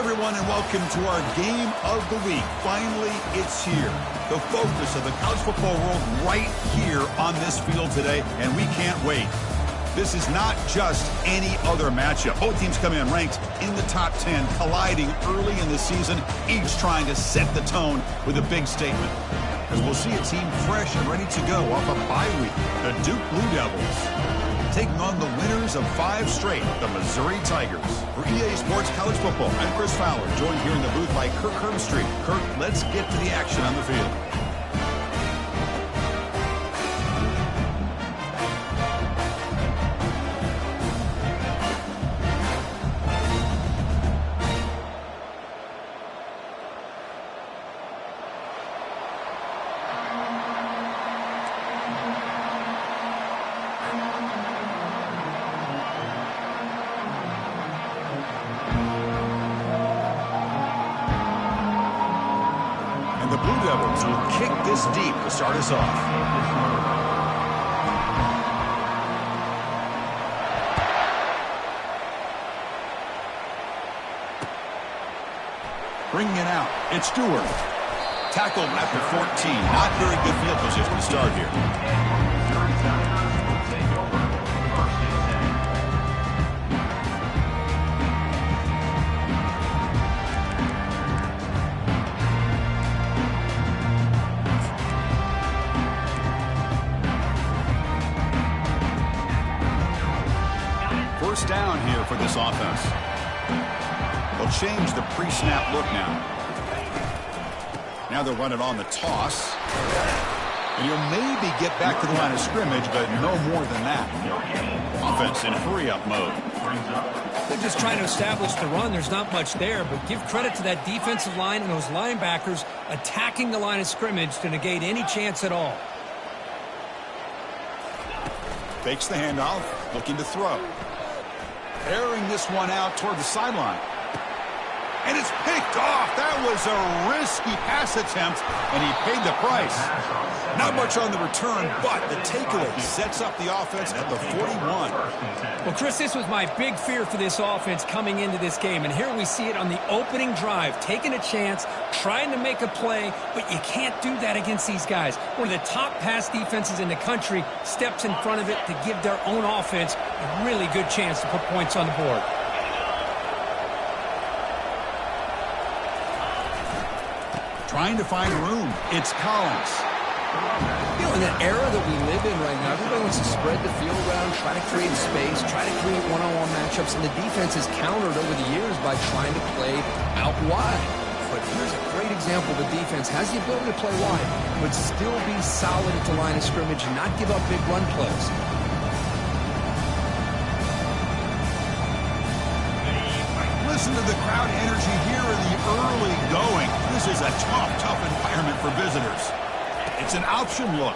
everyone, and welcome to our game of the week. Finally, it's here. The focus of the college football world right here on this field today, and we can't wait. This is not just any other matchup. Both teams come in ranked in the top 10, colliding early in the season, each trying to set the tone with a big statement. As we'll see a team fresh and ready to go off a bye week, the Duke Blue Devils, taking on the winners of 5 straight, the Missouri Tigers. For EA Sports College Football, I'm Chris Fowler, joined here in the booth by Kirk Herbstreit. Kirk, let's get to the action on the field. The Blue Devils will kick this deep to start us off. Bringing it out, it's Stewart. Tackled at the 14. Not very good field position to start here. First down here for this offense. They'll change the pre-snap look now. Now they'll run it on the toss. And you'll maybe get back to the line of scrimmage, but no more than that. Offense in hurry-up mode. They're just trying to establish the run. There's not much there, but give credit to that defensive line and those linebackers attacking the line of scrimmage to negate any chance at all. Fakes the handoff, looking to throw. Airing this one out toward the sideline. And it's picked off. That was a risky pass attempt, and he paid the price. Not much on the return, but the takeaway sets up the offense at the 41. Well, Chris, this was my big fear for this offense coming into this game, and here we see it on the opening drive, taking a chance, trying to make a play, but you can't do that against these guys. One of the top pass defenses in the country steps in front of it to give their own offense a really good chance to put points on the board. Trying to find room. It's Collins. You know, in the era that we live in right now, everybody wants to spread the field around, try to create space, try to create one-on-one matchups, and the defense has countered over the years by trying to play out wide. But here's a great example. The defense has the ability to play wide, but still be solid at the line of scrimmage and not give up big run plays. Listen to the crowd energy here in the early going. This is a tough environment for visitors. It's an option look.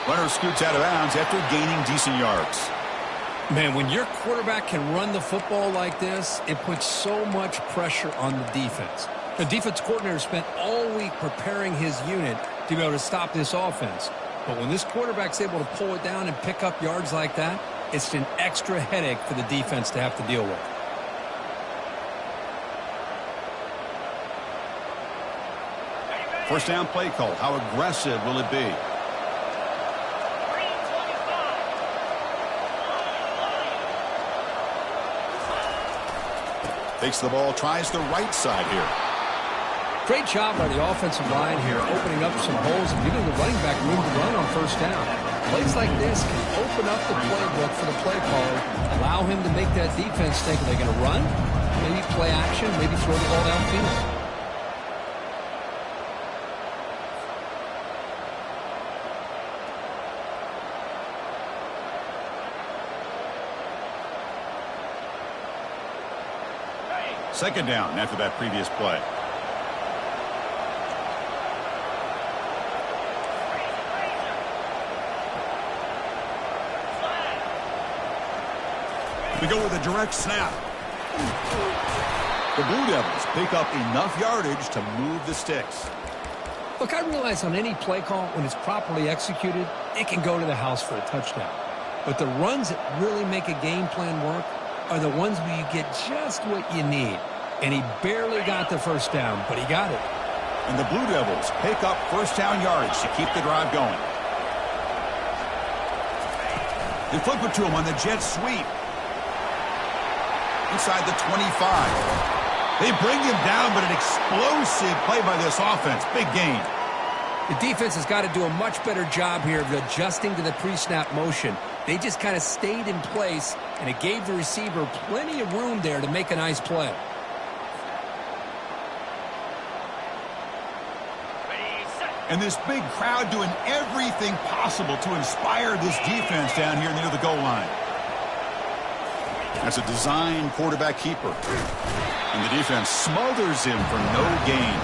Runner scoots out of bounds after gaining decent yards. Man, when your quarterback can run the football like this, it puts so much pressure on the defense. The defense coordinator spent all week preparing his unit to be able to stop this offense. But when this quarterback's able to pull it down and pick up yards like that, it's an extra headache for the defense to have to deal with. First down play call. How aggressive will it be? Takes the ball, tries the right side here. Great job by the offensive line here, opening up some holes and giving the running back room to run on first down. Plays like this can open up the playbook for the play caller, allow him to make that defense think, are they going to run? Maybe play action, maybe throw the ball downfield. Second down after that previous play. We go with a direct snap. The Blue Devils pick up enough yardage to move the sticks. Look, I realize on any play call, when it's properly executed, it can go to the house for a touchdown. But the runs that really make a game plan work, are the ones where you get just what you need. And he barely got the first down, but he got it. And the Blue Devils pick up first down yardage to keep the drive going. They flip it to him on the jet sweep. Inside the 25. They bring him down, but an explosive play by this offense. Big gain. The defense has got to do a much better job here of adjusting to the pre-snap motion. They just kind of stayed in place, and it gave the receiver plenty of room there to make a nice play. And this big crowd doing everything possible to inspire this defense down here near the goal line. That's a design quarterback keeper. And the defense smothers him for no gain.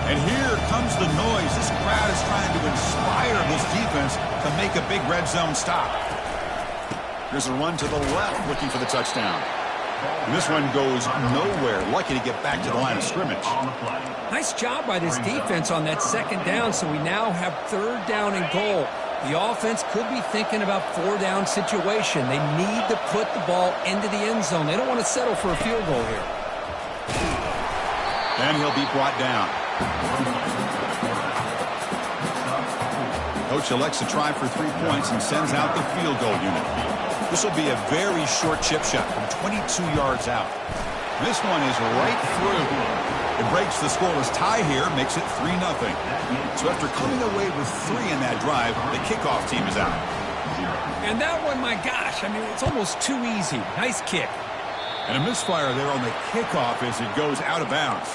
And here comes the noise. This crowd is trying to inspire this defense to make a big red zone stop. Here's a run to the left looking for the touchdown. And this one goes nowhere. Lucky to get back to the line of scrimmage. Nice job by this defense on that second down, so we now have third down and goal. The offense could be thinking about four-down situation. They need to put the ball into the end zone. They don't want to settle for a field goal here. And he'll be brought down. Coach elects to try for 3 points and sends out the field goal unit. This will be a very short chip shot from 22 yards out. This one is right through. It breaks the scoreless tie here, makes it 3-0. So after coming away with 3 in that drive, the kickoff team is out. And that one, my gosh, I mean, it's almost too easy. Nice kick. And a misfire there on the kickoff as it goes out of bounds.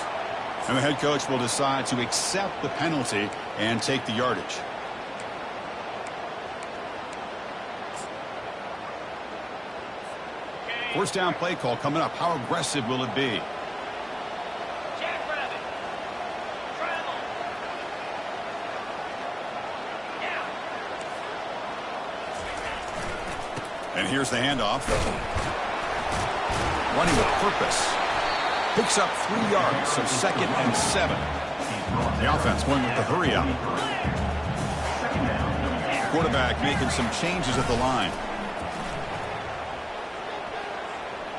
And the head coach will decide to accept the penalty and take the yardage. First down play call coming up. How aggressive will it be? And here's the handoff. Running with purpose. Picks up 3 yards, so 2nd and 7. The offense going with the hurry up. Quarterback making some changes at the line.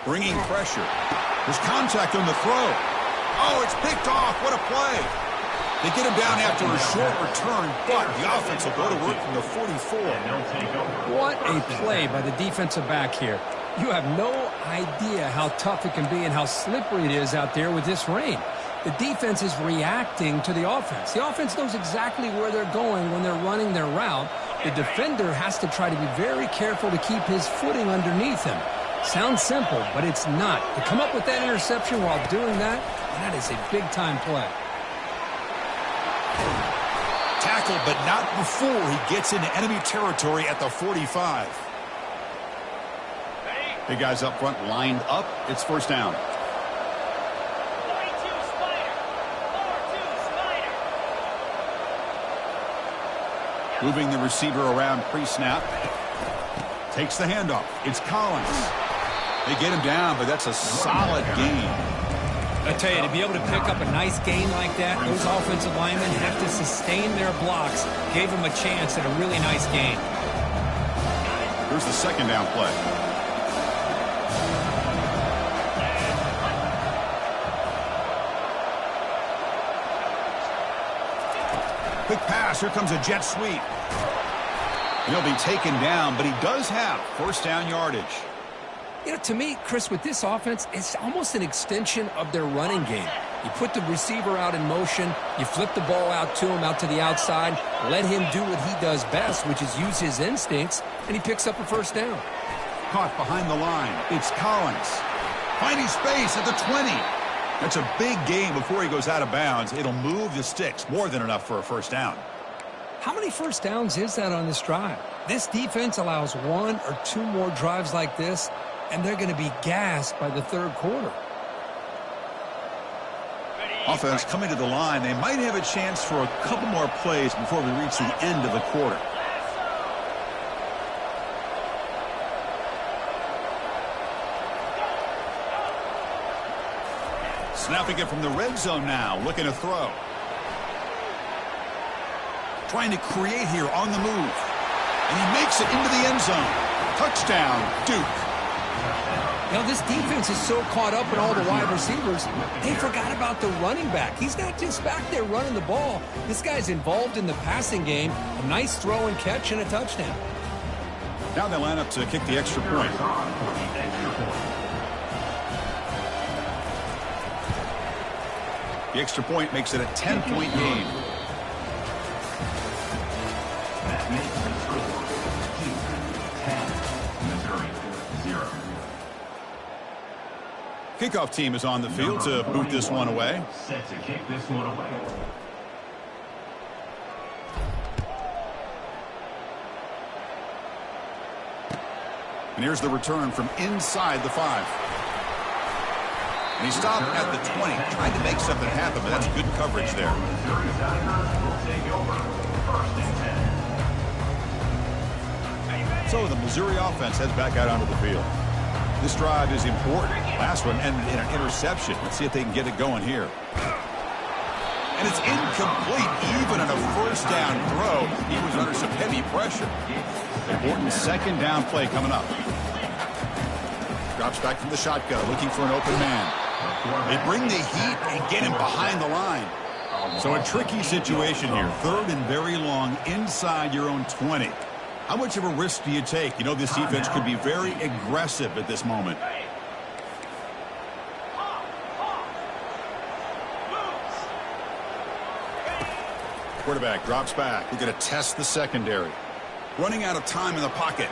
Bringing pressure. There's contact on the throw. Oh, it's picked off. What a play. They get him down after a short return, but the offense will go to work from the 44. What a play by the defensive back here. You have no idea how tough it can be and how slippery it is out there with this rain. The defense is reacting to the offense. The offense knows exactly where they're going when they're running their route. The defender has to try to be very careful to keep his footing underneath him. Sounds simple, but it's not. To come up with that interception while doing that, that is a big-time play. Tackle, but not before he gets into enemy territory at the 45. Big guys up front lined up. It's first down. Moving the receiver around pre-snap. Takes the handoff. It's Collins. They get him down, but that's a solid gain. I tell you, to be able to pick up a nice gain like that, those offensive linemen have to sustain their blocks. Gave him a chance at a really nice gain. Here's the second down play. Quick pass. Here comes a jet sweep. He'll be taken down, but he does have first down yardage. You know, to me, Chris, with this offense, it's almost an extension of their running game. You put the receiver out in motion, you flip the ball out to him, out to the outside, let him do what he does best, which is use his instincts, and he picks up a first down. Caught behind the line. It's Collins. Finding space at the 20. That's a big gain before he goes out of bounds. It'll move the sticks. More than enough for a first down. How many first downs is that on this drive? This defense allows 1 or 2 more drives like this, and they're going to be gassed by the third quarter. Offense coming to the line. They might have a chance for a couple more plays before we reach the end of the quarter. Snapping it from the red zone now, looking to throw. Trying to create here on the move. And he makes it into the end zone. Touchdown, Duke. Now, this defense is so caught up in all the wide receivers, they forgot about the running back. He's not just back there running the ball. This guy's involved in the passing game. A nice throw and catch and a touchdown. Now they line up to kick the extra point. The extra point makes it a 10-point game. That makes the score 10, Missouri 0. Kickoff team is on the field to boot this one away. Set to kick this one away. And here's the return from inside the 5. And he stopped at the 20, trying to make something happen, but that's good coverage there. Missouri Tigers will take over 1st and 10. So the Missouri offense heads back out onto the field. This drive is important. Last one ended in an interception. Let's see if they can get it going here. And it's incomplete, even on a first down throw. He was under some heavy pressure. Important second down play coming up. Drops back from the shotgun, looking for an open man. They bring the heat and get him behind the line. So a tricky situation here. 3rd and very long inside your own 20. How much of a risk do you take? You know, this defense could be very aggressive at this moment. Quarterback drops back. We're going to test the secondary. Running out of time in the pocket.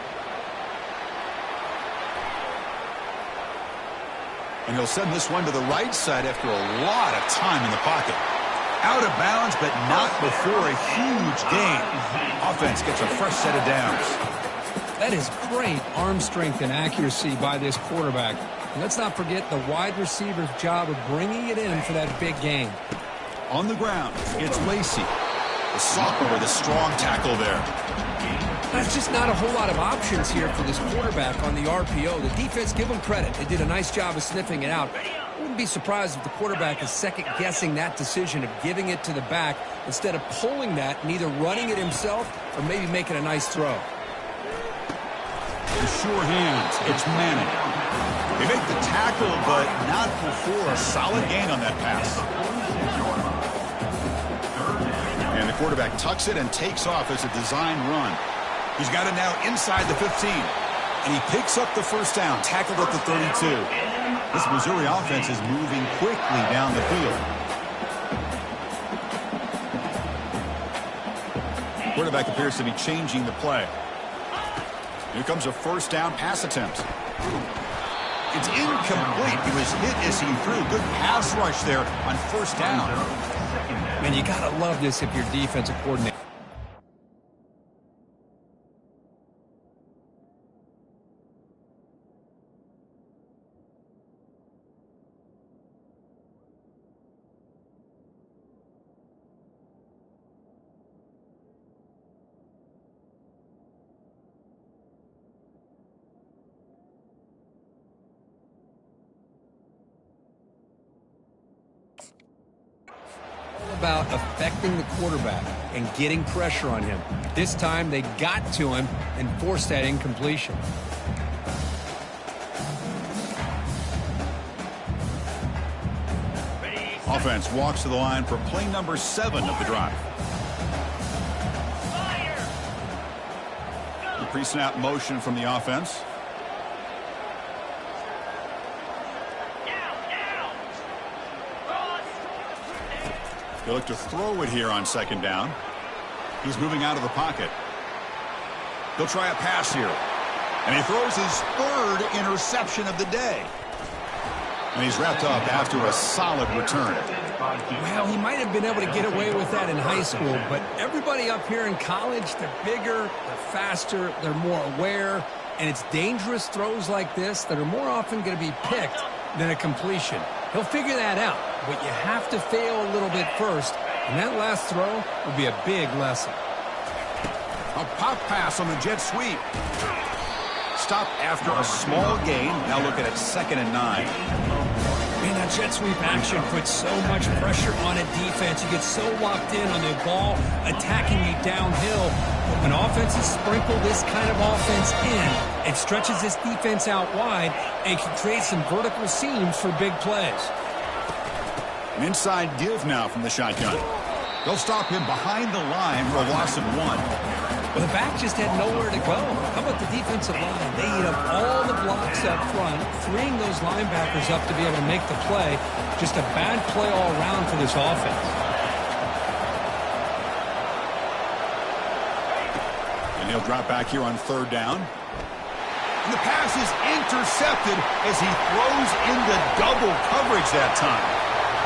And he'll send this one to the right side after a lot of time in the pocket. Out of bounds, but not before a huge gain. Offense gets a fresh set of downs. That is great arm strength and accuracy by this quarterback. And let's not forget the wide receiver's job of bringing it in for that big gain. On the ground, it's Lacey. The sophomore with a strong tackle there. There's just not a whole lot of options here for this quarterback on the RPO. The defense, give them credit. They did a nice job of sniffing it out. I wouldn't be surprised if the quarterback is second-guessing that decision of giving it to the back instead of pulling that and either running it himself or maybe making a nice throw. The sure hands, it's Manning. They make the tackle, but not before a solid gain on that pass. And the quarterback tucks it and takes off as a design run. He's got it now inside the 15. And he picks up the first down, tackled at the 32. This Missouri offense is moving quickly down the field. Quarterback appears to be changing the play. Here comes a first down pass attempt. It's incomplete. He was hit as he threw. Good pass rush there on first down. Man, you got to love this if you're defensive coordinator. About affecting the quarterback and getting pressure on him. This time they got to him and forced that incompletion. Offense walks to the line for play number 7 of the drive. The pre-snap motion from the offense. They look to throw it here on second down. He's moving out of the pocket. He'll try a pass here. And he throws his 3rd interception of the day. And he's wrapped up after a solid return. Well, he might have been able to get away with that in high school, but everybody up here in college, they're bigger, they're faster, they're more aware, and it's dangerous throws like this that are more often going to be picked than a completion. He'll figure that out, but you have to fail a little bit first, and that last throw will be a big lesson. A pop pass on the jet sweep. Stopped after a small gain. Now looking at 2nd and 9. And Yeah, jet sweep action puts so much pressure on a defense. You get so locked in on the ball attacking you downhill. But when offenses sprinkle this kind of offense in, it stretches this defense out wide and can create some vertical seams for big plays. An inside give now from the shotgun. They'll stop him behind the line for a loss of 1. Well, the back just had nowhere to go. How about the defensive line? They eat up all the blocks up front, freeing those linebackers up to be able to make the play. Just a bad play all around for this offense. And he'll drop back here on 3rd down. And the pass is intercepted as he throws into double coverage that time.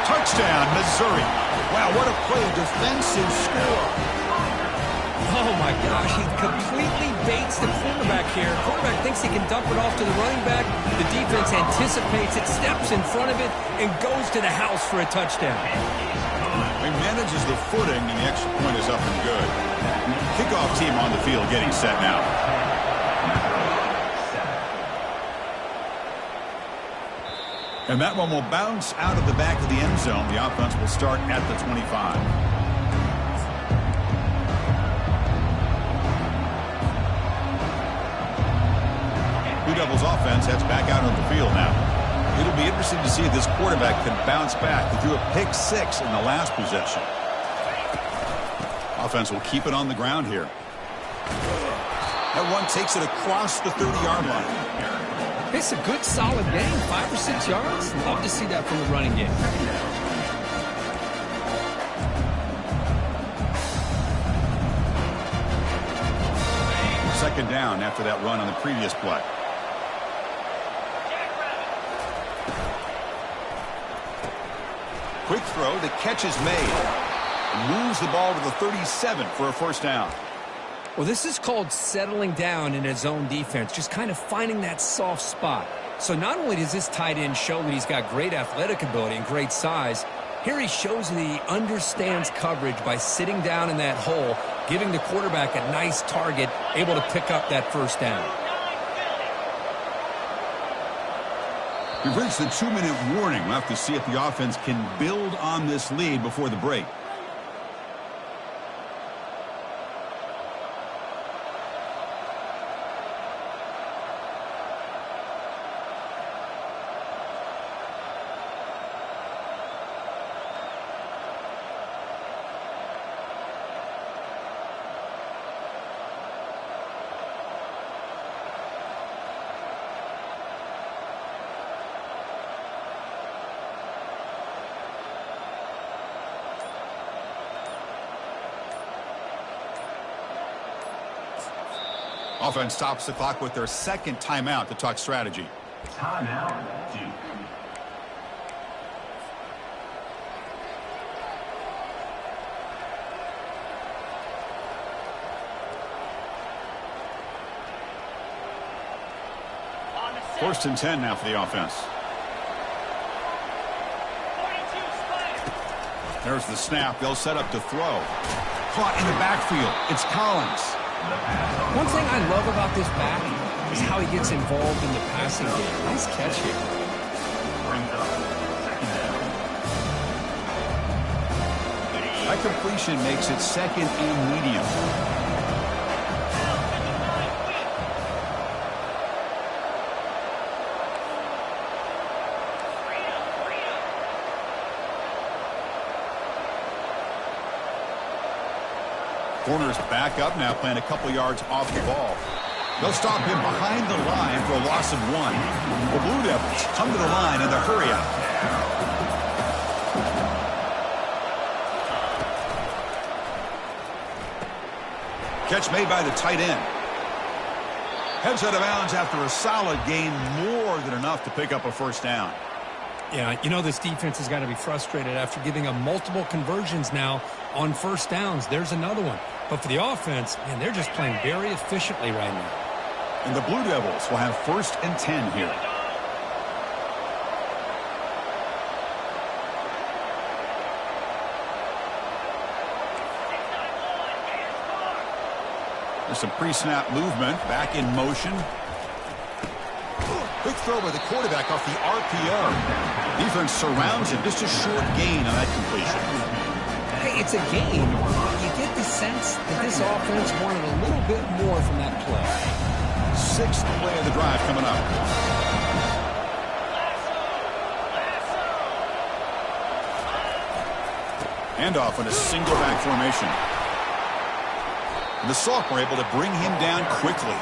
Touchdown, Missouri. Wow, what a play. Defensive score. Oh, my gosh, he completely baits the quarterback here. Quarterback thinks he can dump it off to the running back. The defense anticipates it, steps in front of it, and goes to the house for a touchdown. He manages the footing, and the extra point is up and good. Kickoff team on the field getting set now. And that one will bounce out of the back of the end zone. The offense will start at the 25. Blue Devils offense heads back out on the field now. It'll be interesting to see if this quarterback can bounce back. They threw a pick 6 in the last possession. Offense will keep it on the ground here. That one takes it across the 30-yard line. It's a good, solid game. 5 or 6 yards. Love to see that from the running game. Second down after that run on the previous play. Quick throw. The catch is made. Moves the ball to the 37 for a first down. Well, this is called settling down in his own defense, just kind of finding that soft spot. So not only does this tight end show that he's got great athletic ability and great size, here he shows that he understands coverage by sitting down in that hole, giving the quarterback a nice target, able to pick up that first down. We've reached the 2-minute warning. We'll have to see if the offense can build on this lead before the break. Offense stops the clock with their second timeout to talk strategy. Timeout, Duuuke. First and 10 now for the offense. There's the snap. They'll set up to throw. Caught in the backfield. It's Collins. One thing I love about this back is how he gets involved in the passing game. Nice catch here. That completion makes it second and medium. Corners back up now, playing a couple yards off the ball. They'll stop him behind the line for a loss of 1. The Blue Devils come to the line in the hurry up. Catch made by the tight end. Heads out of bounds after a solid gain, more than enough to pick up a first down. Yeah, you know this defense has got to be frustrated after giving up multiple conversions now on first downs. There's another one. But for the offense, man, they're just playing very efficiently right now. And the Blue Devils will have first and 10 here. There's some pre-snap movement, back in motion. Quick throw by the quarterback off the RPO. Defense surrounds him. Just a short gain on that completion. Hey, it's a game. You get the sense that this offense wanted a little bit more from that play. Sixth play of the drive coming up. Handoff in a single back formation. And the sophomore able to bring him down quickly.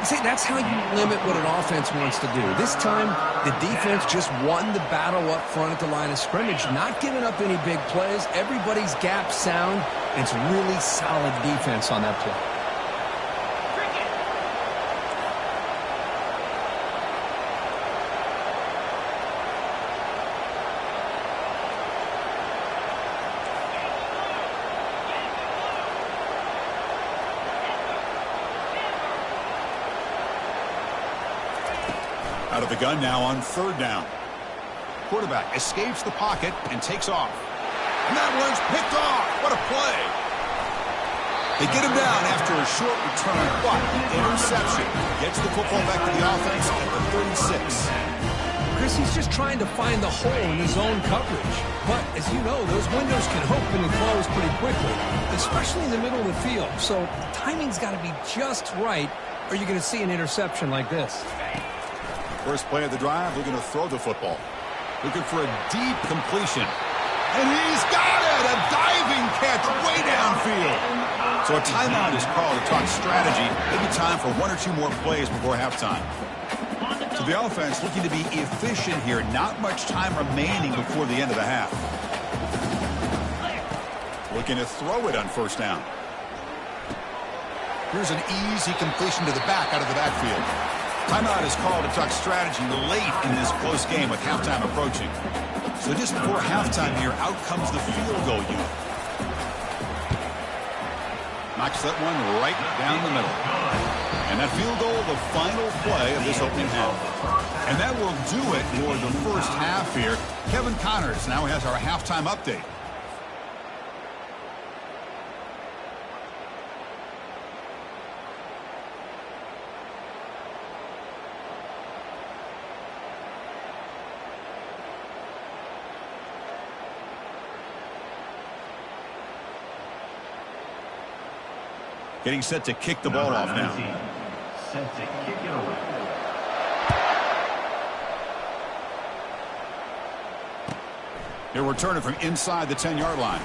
See, that's how you limit what an offense wants to do. This time, the defense just won the battle up front at the line of scrimmage, not giving up any big plays. Everybody's gap sound. It's really solid defense on that play. Out of the gun now on third down. Quarterback escapes the pocket and takes off. And that one's picked off. What a play. They get him down after a short return, but interception gets the football back to the offense at the 36. Chris, he's just trying to find the hole in his own coverage. But, as you know, those windows can open and close pretty quickly, especially in the middle of the field. So the timing's got to be just right, or you're going to see an interception like this. First play of the drive, looking to throw the football. Looking for a deep completion. And he's got it! A diving catch way downfield. So a timeout is called to talk strategy. Maybe time for one or two more plays before halftime. So the offense looking to be efficient here. Not much time remaining before the end of the half. Looking to throw it on first down. Here's an easy completion to the back out of the backfield. Timeout is called to talk strategy late in this close game with halftime approaching. So just before halftime here, out comes the field goal unit. Knocks that one right down the middle. And that field goal, the final play of this opening half. And that will do it for the first half here. Kevin Connors now has our halftime update. Getting set to kick the ball off now. Set to kick it away. He'll return it from inside the 10-yard line.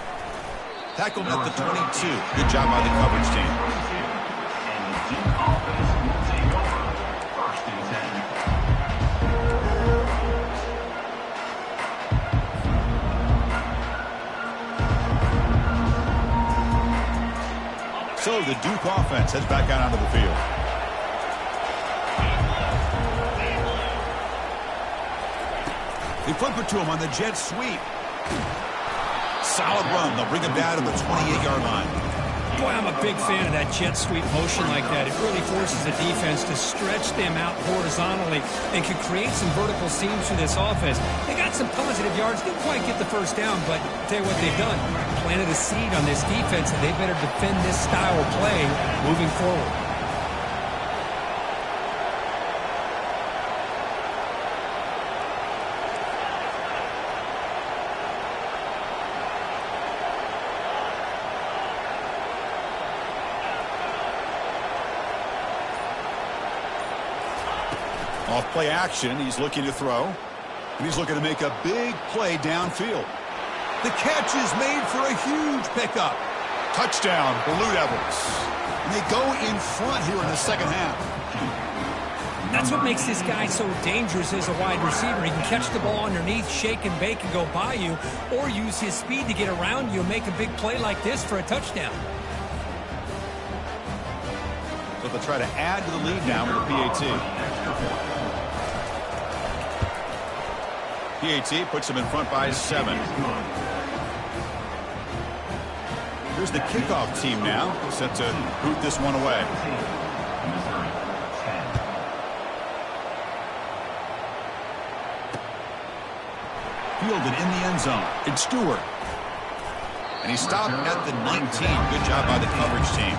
Tackled at the 22. Good job by the coverage team. And the deep offense will take over. First and 10. So the Duke offense heads back out onto the field. They flip it to him on the jet sweep. Solid run. They'll bring him down to the 28-yard line. Boy, I'm a big fan of that jet sweep motion like that. It really forces the defense to stretch them out horizontally and can create some vertical seams for this offense. They got some positive yards. Didn't quite get the first down, but I'll tell you what they've done. Planted a seed on this defense, and they better defend this style of play moving forward. Off play action, he's looking to throw. And he's looking to make a big play downfield. The catch is made for a huge pickup. Touchdown, Blue Devils. And they go in front here in the second half. That's what makes this guy so dangerous as a wide receiver. He can catch the ball underneath, shake and bake and go by you, or use his speed to get around you and make a big play like this for a touchdown. So they'll try to add to the lead now with the PAT. PAT puts him in front by 7. Here's the kickoff team now, set to boot this one away. Fielded in the end zone. It's Stewart. And he stopped at the 19. Good job by the coverage team.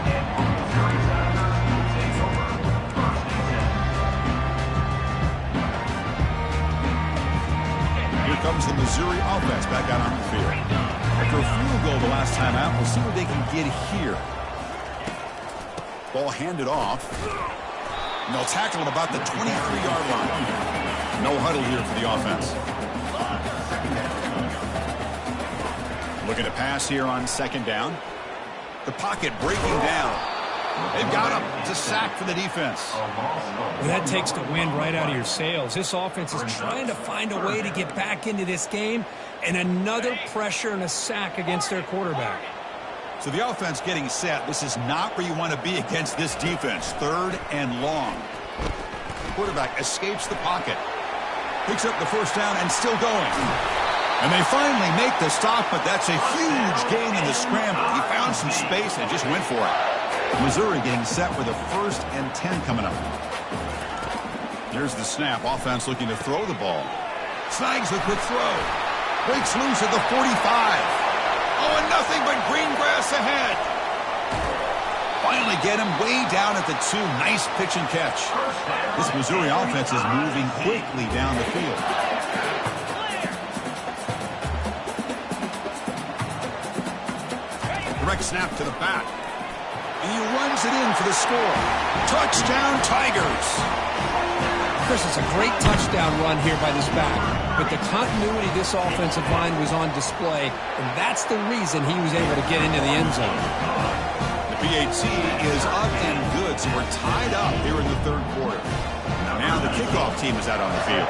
comes the Missouri offense back out on the field. After a field goal the last time out, we'll see what they can get here. Ball handed off. And they'll tackle him about the 23-yard line. No huddle here for the offense. Looking to pass here on second down. The pocket breaking down. They've got him. It's a sack for the defense. Well, that takes the wind right out of your sails. This offense is trying to find a way to get back into this game, and another pressure and a sack against their quarterback. So the offense getting set. This is not where you want to be against this defense. Third and long. Quarterback escapes the pocket. Picks up the first down and still going. And they finally make the stop, but that's a huge gain in the scramble. He found some space and just went for it. Missouri getting set for the 1st and 10 coming up. Here's the snap. Offense looking to throw the ball. Snags the quick throw. Breaks loose at the 45. Oh, and nothing but green grass ahead. Finally get him way down at the 2. Nice pitch and catch. This Missouri offense is moving quickly down the field. Direct snap to the back. And he runs it in for the score. Touchdown, Tigers. Chris, it's a great touchdown run here by this back. But the continuity of this offensive line was on display, and that's the reason he was able to get into the end zone. The PAT is up and good, so we're tied up here in the 3rd quarter. Now the kickoff team is out on the field.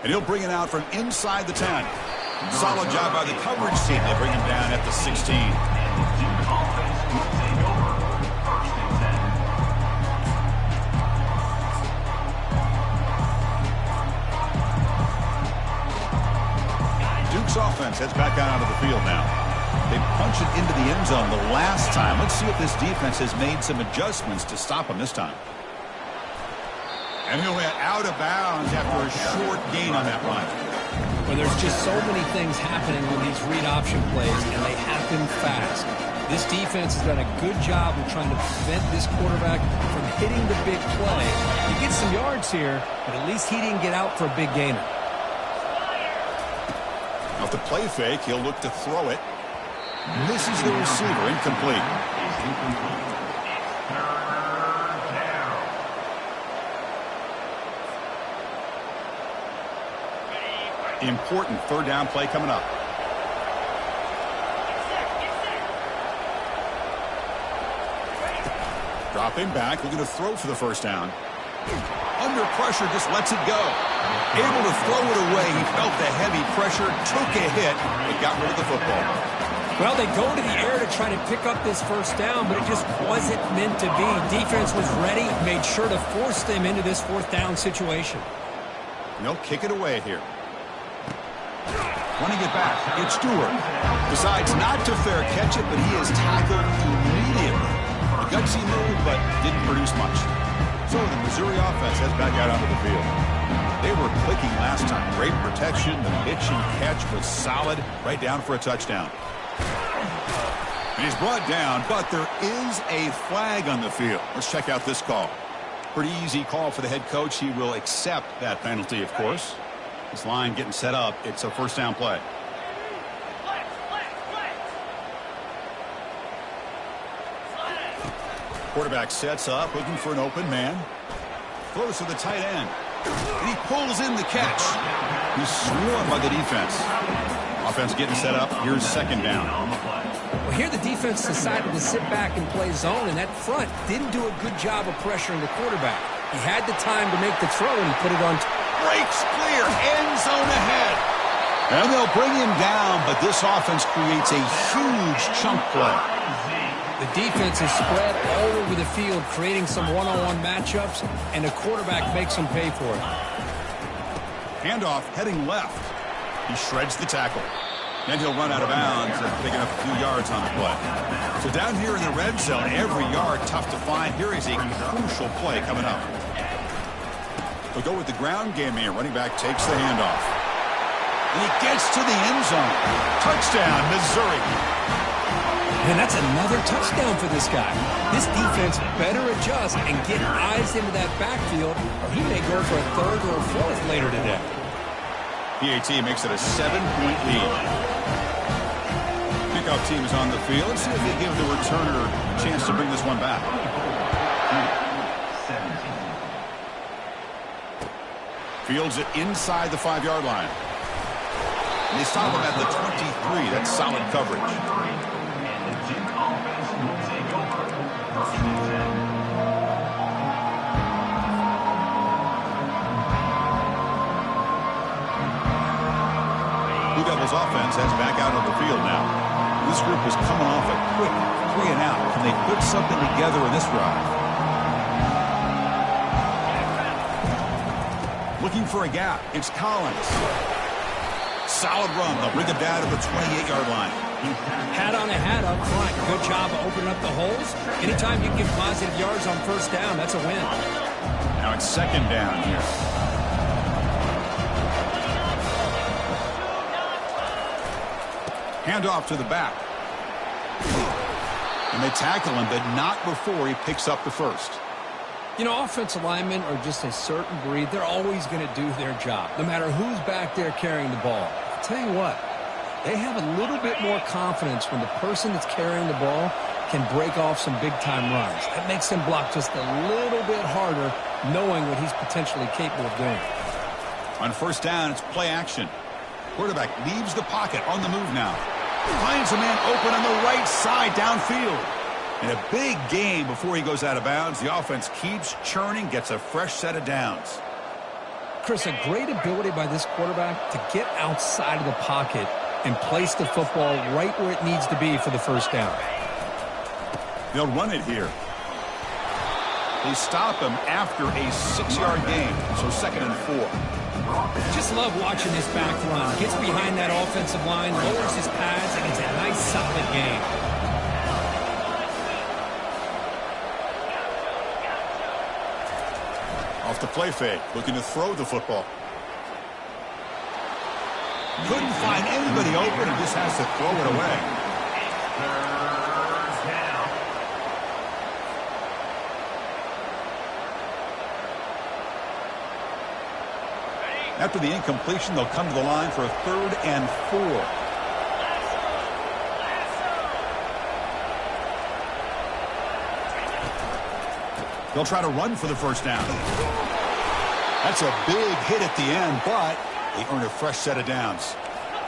And he'll bring it out from inside the 10. Solid job by the coverage team. They bring him down at the 16. Duke's offense heads back out onto the field now. They punch it into the end zone the last time. Let's see if this defense has made some adjustments to stop him this time. And he'll get out of bounds after a short gain on that run. Well, there's just so many things happening on these read option plays, and they happen fast. This defense has done a good job of trying to prevent this quarterback from hitting the big play. He gets some yards here, but at least he didn't get out for a big gainer. Off the play fake, he'll look to throw it. Misses the receiver, incomplete. Important 3rd down play coming up. Dropping back, looking to throw for the 1st down. Under pressure, just lets it go. Able to throw it away. He felt the heavy pressure, took a hit, but got rid of the football. Well, they go to the air to try to pick up this 1st down, but it just wasn't meant to be. Defense was ready, made sure to force them into this 4th down situation. And they'll kick it away here. Running it back, it's Stewart. Decides not to fair catch it, but he is tackled immediately. A gutsy move, but didn't produce much. So the Missouri offense heads back out onto the field. They were clicking last time. Great protection. The pitch and catch was solid. Right down for a touchdown. And he's brought down, but there is a flag on the field. Let's check out this call. Pretty easy call for the head coach. He will accept that penalty, of course. This line getting set up. It's a 1st down play. Quarterback sets up, looking for an open man. Throws to the tight end. And he pulls in the catch. He's swarmed by the defense. Offense getting set up. Here's 2nd down. Well, here the defense decided to sit back and play zone, and that front didn't do a good job of pressuring the quarterback. He had the time to make the throw, and he put it on. Breaks clear. End zone ahead. And they'll bring him down, but this offense creates a huge chunk play. The defense is spread all over the field, creating some one-on-one matchups, and the quarterback makes them pay for it. Handoff heading left. He shreds the tackle. Then he'll run out of bounds, picking up a few yards on the play. So down here in the red zone, every yard tough to find. Here is a crucial play coming up. They'll go with the ground game here. Running back takes the handoff. And he gets to the end zone. Touchdown, Missouri. And that's another touchdown for this guy. This defense better adjust and get eyes into that backfield, or he may go for a third or a fourth later today. PAT makes it a 7-point lead. Kickoff team is on the field. Let's see if they give the returner a chance to bring this one back. Fields it inside the 5-yard line. And they stop him at the 23. That's solid coverage. And the Duke offense will take over. First and 10. Blue Devils offense heads back out on the field now. This group is coming off a quick 3-and-out. Can they put something together in this drive? Looking for a gap. It's Collins. Solid run. They'll bring him down to the 28-yard line. Hat on a hat up front. Good job of opening up the holes. Anytime you can get positive yards on first down, that's a win. Now it's second down here. Hand off to the back. And they tackle him, but not before he picks up the first. You know, offensive linemen are just a certain breed. They're always going to do their job, no matter who's back there carrying the ball. I'll tell you what, they have a little bit more confidence when the person that's carrying the ball can break off some big-time runs. That makes them block just a little bit harder, knowing what he's potentially capable of doing. On first down, it's play action. Quarterback leaves the pocket on the move now. Finds a man open on the right side downfield. And a big gain before he goes out of bounds. The offense keeps churning, gets a fresh set of downs. Chris, a great ability by this quarterback to get outside of the pocket and place the football right where it needs to be for the first down. They'll run it here. They stop him after a 6-yard gain, so second and 4. Just love watching this back run. Gets behind that offensive line, lowers his pads, and it's a nice, solid game. Off the play fake, looking to throw the football. Couldn't find anybody open and just has to throw it away. Third down. After the incompletion, they'll come to the line for a 3rd and 4. They'll try to run for the first down. That's a big hit at the end, but they earn a fresh set of downs.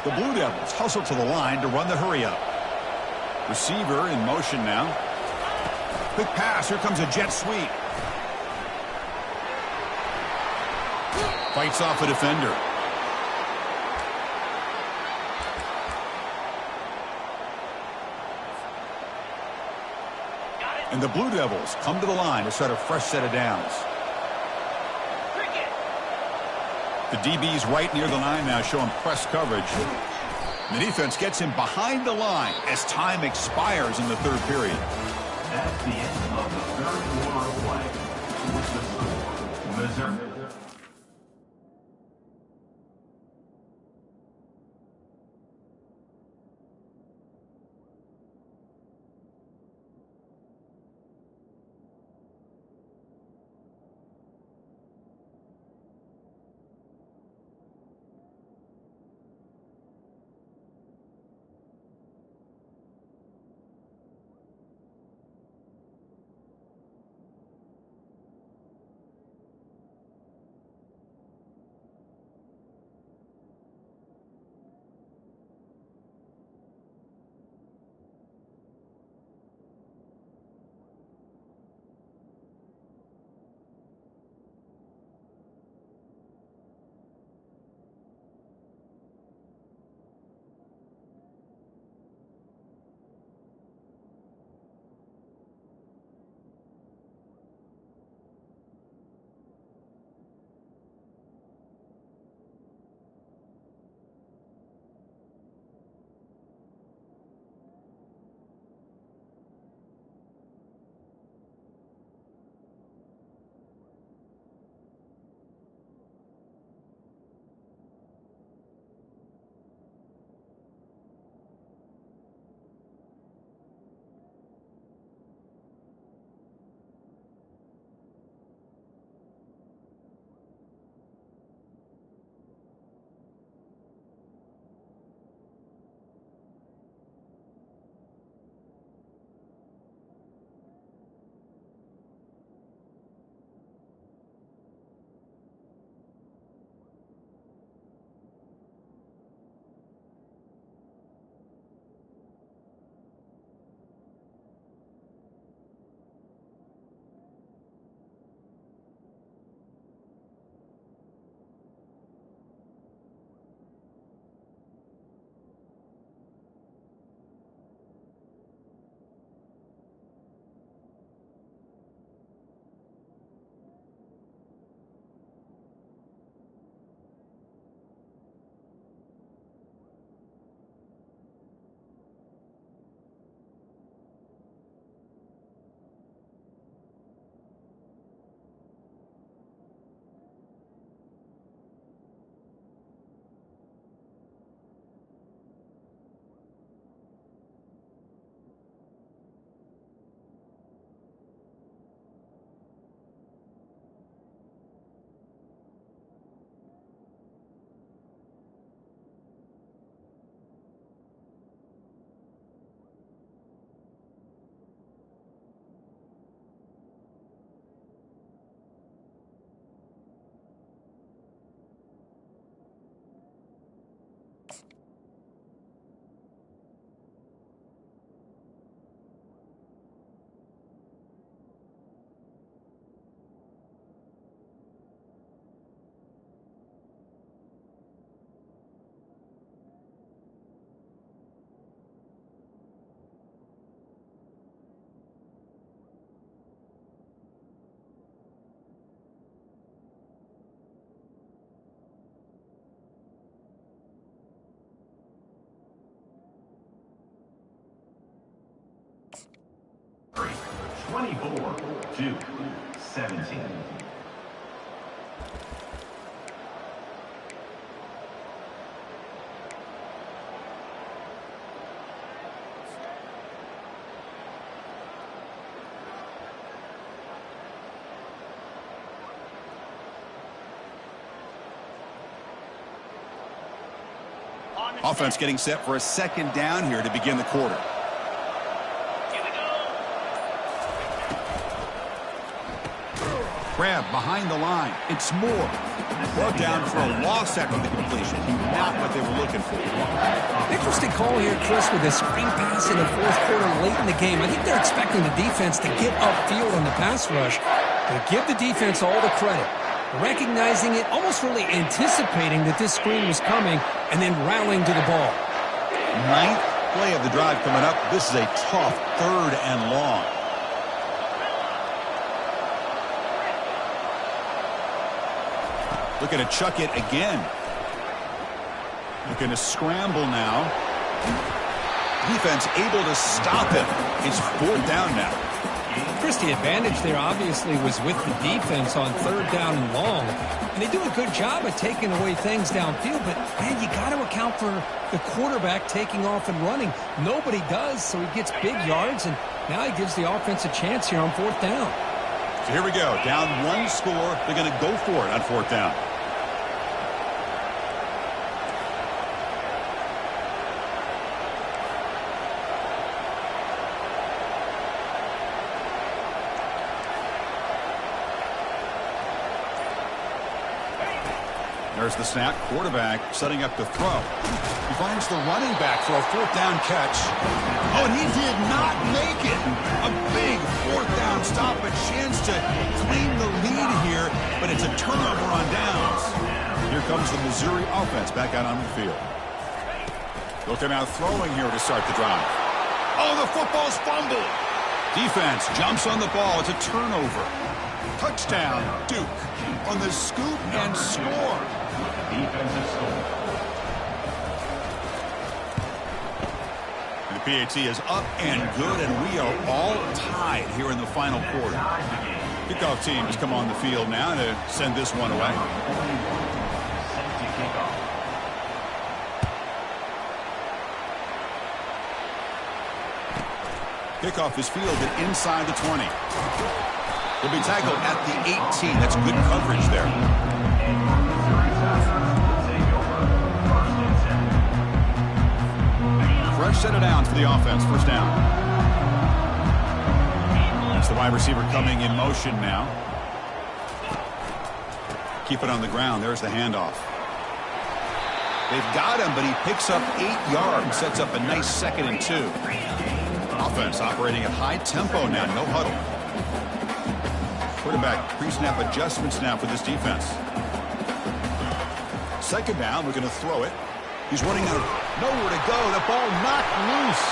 The Blue Devils hustle to the line to run the hurry-up. Receiver in motion now. Quick pass. Here comes a jet sweep. Fights off a defender. And the Blue Devils come to the line to start a fresh set of downs. The DB's right near the line now, showing press coverage. The defense gets him behind the line as time expires in the 3rd period. That's the end of the 3rd quarter of play. With the score, Missouri. 24, Duuuke, 17. Offense getting set for a second down here to begin the quarter. Grab behind the line. It's Maul. Brought down for a loss after the completion. Not what they were looking for. Interesting call here, Chris, with a screen pass in the fourth quarter late in the game. I think they're expecting the defense to get upfield on the pass rush. But give the defense all the credit. Recognizing it, almost really anticipating that this screen was coming, and then rallying to the ball. Ninth play of the drive coming up. This is a tough 3rd and long. Looking to chuck it again. Looking to scramble now. Defense able to stop him. It's 4th down now. Chris, the advantage there obviously was with the defense on 3rd down and long. And they do a good job of taking away things downfield, but, man, you got to account for the quarterback taking off and running. Nobody does, so he gets big yards, and now he gives the offense a chance here on 4th down. So here we go. Down 1 score. They're going to go for it on 4th down. There's the snap. Quarterback setting up to throw. He finds the running back for a 4th down catch. Oh, and he did not make it. A big 4th down stop. A chance to claim the lead here, but it's a turnover on downs. Here comes the Missouri offense back out on the field. They'll come out throwing here to start the drive. Oh, the football's fumbled. Defense jumps on the ball. It's a turnover. Touchdown, Duuuke on the scoop and score. Defensive score. The PAT is up and good, and we are all tied here in the final quarter. Kickoff team has come on the field now to send this one away. Kickoff is fielded inside the 20. He'll be tackled at the 18. That's good coverage there. Fresh set of downs for the offense. 1st down. That's the wide receiver coming in motion now. Keep it on the ground. There's the handoff. They've got him, but he picks up 8 yards. Sets up a nice 2nd and 2. Offense operating at high tempo now. No huddle. Quarterback pre-snap adjustments now for this defense. 2nd down. We're going to throw it. He's running out of nowhere to go. The ball knocked loose.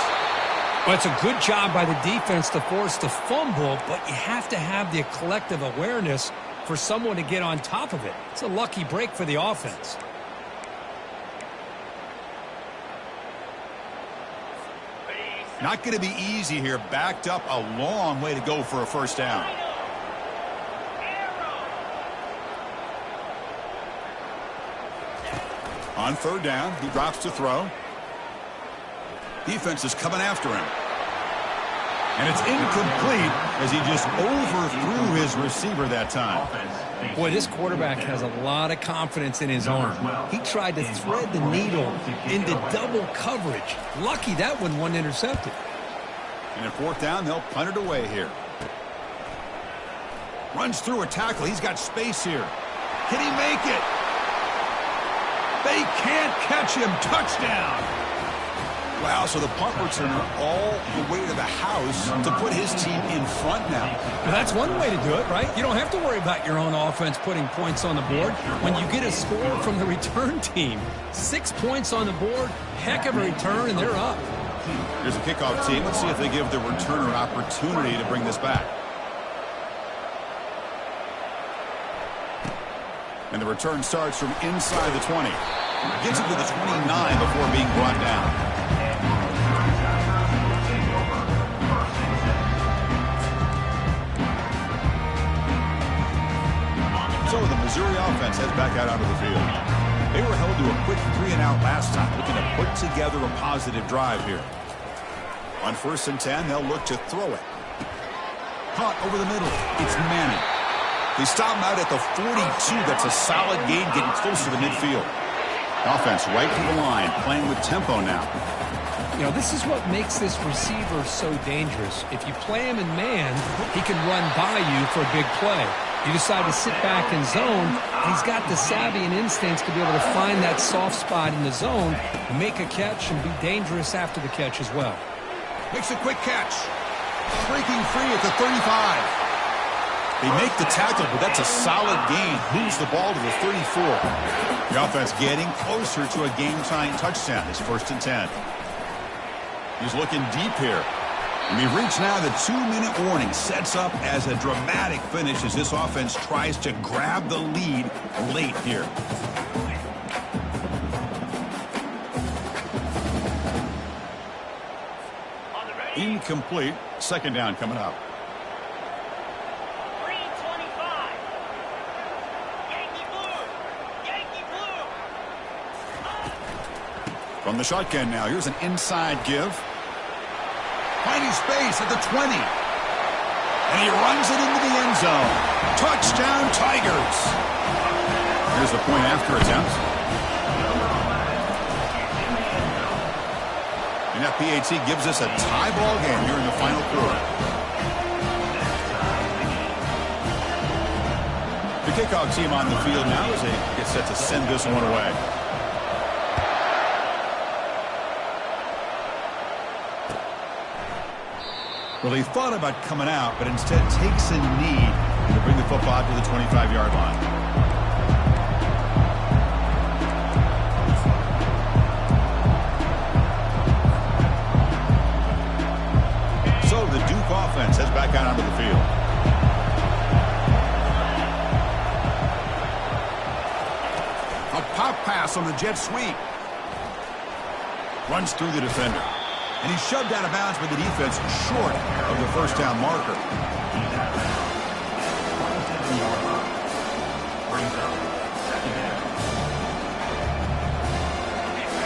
Well, it's a good job by the defense to force the fumble, but you have to have the collective awareness for someone to get on top of it. It's a lucky break for the offense. Not going to be easy here. Backed up a long way to go for a 1st down. On 3rd down, he drops to throw. Defense is coming after him. And it's incomplete as he just overthrew his receiver that time. Boy, this quarterback has a lot of confidence in his arm. He tried to thread the needle into double coverage. Lucky that one wasn't intercepted. And at 4th down, they'll punt it away here. Runs through a tackle. He's got space here. Can he make it? They can't catch him. Touchdown. Wow, so the punt returner all the way to the house to put his team in front now. Well, that's one way to do it, right? You don't have to worry about your own offense putting points on the board. When you get a score from the return team, 6 points on the board, heck of a return, and they're up. Here's a kickoff team. Let's see if they give the returner an opportunity to bring this back. And the return starts from inside the 20. Gets it to the 29 before being brought down. Missouri offense heads back out onto the field. They were held to a quick 3-and-out last time, looking to put together a positive drive here. On 1st and 10, they'll look to throw it. Caught over the middle. It's Manning. They stop him out at the 42. That's a solid gain, getting closer to midfield. Offense right to the line, playing with tempo now. You know, this is what makes this receiver so dangerous. If you play him in man, he can run by you for a big play. You decide to sit back in zone, and he's got the savvy and instincts to be able to find that soft spot in the zone, make a catch, and be dangerous after the catch as well. Makes a quick catch. Breaking free at the 35. They make the tackle, but that's a solid gain. Moves the ball to the 34. The offense getting closer to a game-tying touchdown. It's 1st and 10. He's looking deep here. And we've reached now the 2-minute warning. Sets up as a dramatic finish as this offense tries to grab the lead late here. Incomplete. 2nd down coming up. 325. Yankee Blue. Yankee Blue. From the shotgun now. Here's an inside give. Finding space at the 20. And he runs it into the end zone. Touchdown, Tigers. Here's the point after attempt. And that PAT gives us a tie ball game here in the final quarter. The kickoff team on the field now as they get set to send this one away. Well, he thought about coming out, but instead takes a knee to bring the football to the 25-yard line. So the Duke offense heads back out onto the field. A pop pass on the jet sweep. Runs through the defender. And he's shoved out of bounds by the defense short of the 1st down marker.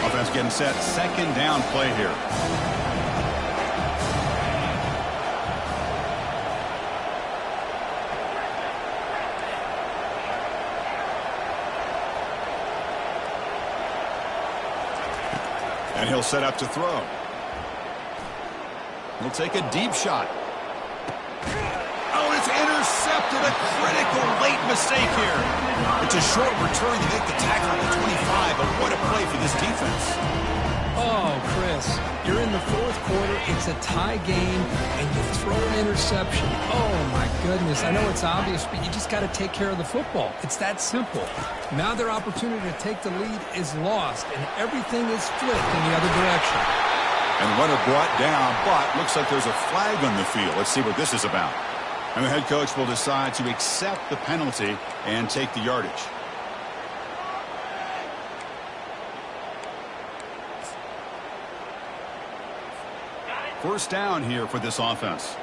Offense getting set. 2nd down play here. And he'll set up to throw. He'll take a deep shot. Oh, it's intercepted. A critical late mistake here. It's a short return to make the tackle at the 25, but what a play for this defense. Oh, Chris, you're in the 4th quarter. It's a tie game, and you throw an interception. Oh, my goodness. I know it's obvious, but you just got to take care of the football. It's that simple. Now their opportunity to take the lead is lost, and everything is flipped in the other direction. And runner brought down, but looks like there's a flag on the field. Let's see what this is about. And the head coach will decide to accept the penalty and take the yardage. First down here for this offense.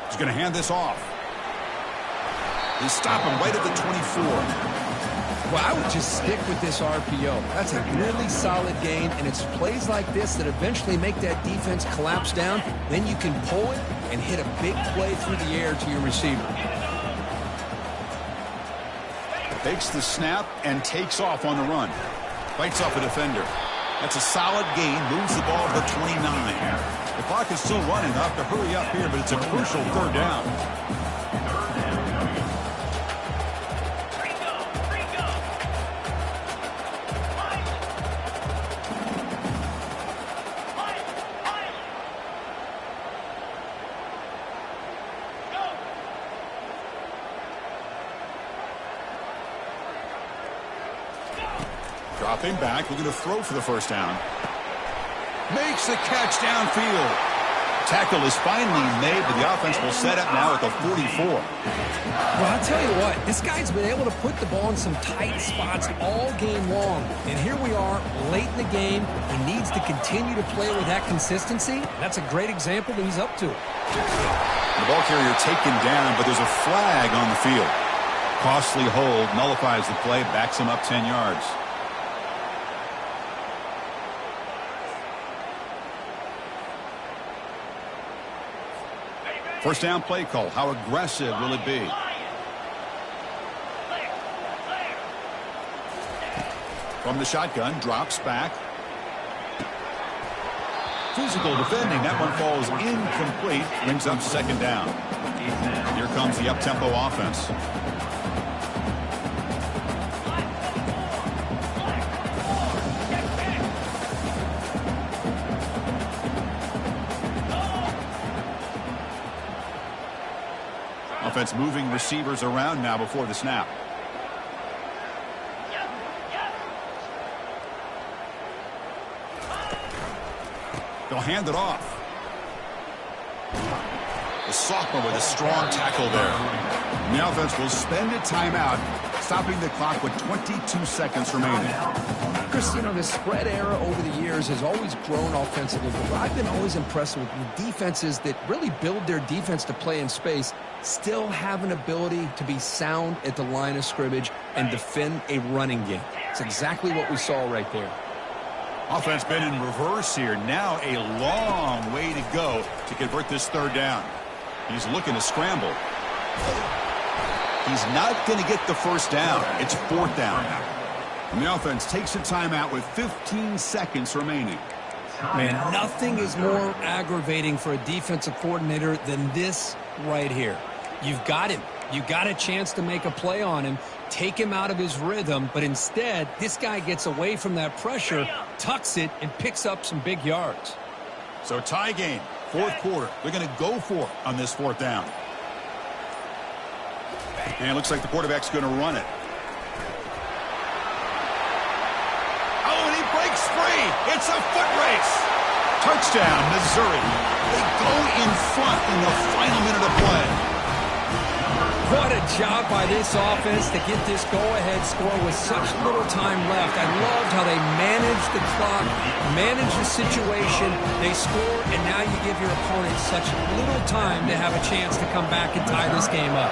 He's going to hand this off. They stop him right at the 24. Well, I would just stick with this RPO. That's a really solid game, and it's plays like this that eventually make that defense collapse down. Then you can pull it and hit a big play through the air to your receiver. Takes the snap and takes off on the run. Fights off a defender. That's a solid gain. Moves the ball to the 29. The clock is still running. They'll have to hurry up here, but it's a crucial 3rd down. Dropping back, looking to throw for the 1st down. Makes the catch downfield. Tackle is finally made, but the offense will set up now at the 44. Well, I'll tell you what, this guy's been able to put the ball in some tight spots all game long. And here we are, late in the game. He needs to continue to play with that consistency. That's a great example that he's up to. The ball carrier taken down, but there's a flag on the field. Costly hold, nullifies the play, backs him up 10 yards. First down play call. How aggressive will it be? From the shotgun, drops back. Physical defending. That one falls incomplete. Brings up second down. Here comes the up-tempo offense. Offense moving receivers around now before the snap. They'll hand it off. The sophomore with a strong tackle there. And the offense will spend a timeout, stopping the clock with 22 seconds remaining. Chris, you know, the spread era over the years has always grown offensively, but I've been always impressed with the defenses that really build their defense to play in space, still have an ability to be sound at the line of scrimmage and defend a running game. It's exactly what we saw right there. Offense been in reverse here. Now a long way to go to convert this third down. He's looking to scramble. He's not going to get the first down. It's fourth down now. And the offense takes a timeout with 15 seconds remaining. Man, nothing is more aggravating for a defensive coordinator than this right here. You've got him. You got a chance to make a play on him, take him out of his rhythm, but instead, this guy gets away from that pressure, tucks it, and picks up some big yards. So tie game, fourth quarter. They're going to go for it on this fourth down. And it looks like the quarterback's going to run it. Oh, and he breaks free. It's a foot race. Touchdown, Missouri. They go in front in the final minute of play. What a job by this offense to get this go-ahead score with such little time left. I loved how they managed the clock, managed the situation. They score, and now you give your opponent such little time to have a chance to come back and tie this game up.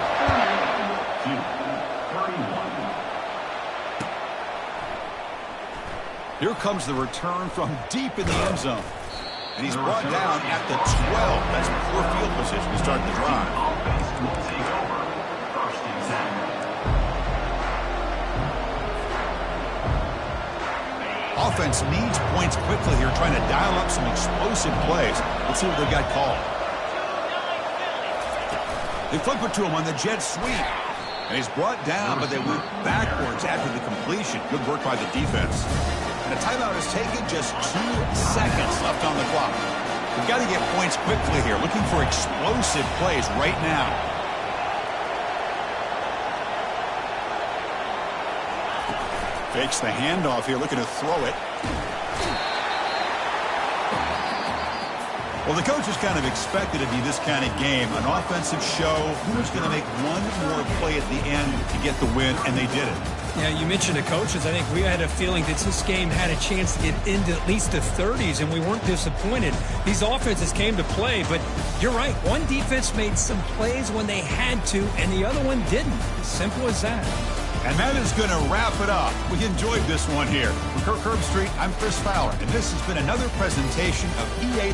Here comes the return from deep in the end zone. And he's brought down at the 12. That's poor field position to start the drive. Offense needs points quickly here, trying to dial up some explosive plays. Let's see what they've got called. They flip it to him on the jet sweep. And he's brought down, but they went backwards after the completion. Good work by the defense. And a timeout is taken, just 2 seconds left on the clock. We've got to get points quickly here, looking for explosive plays right now. Fakes the handoff here, looking to throw it. Well, the coach is kind of expected to be this kind of game, an offensive show. Who's going to make one more play at the end to get the win, and they did it. Yeah, you mentioned the coaches. I think we had a feeling that this game had a chance to get into at least the 30s, and we weren't disappointed. These offenses came to play, but you're right. One defense made some plays when they had to, and the other one didn't. Simple as that. And that is going to wrap it up. We enjoyed this one here. From Kirk Herbstreit, I'm Chris Fowler, and this has been another presentation of EA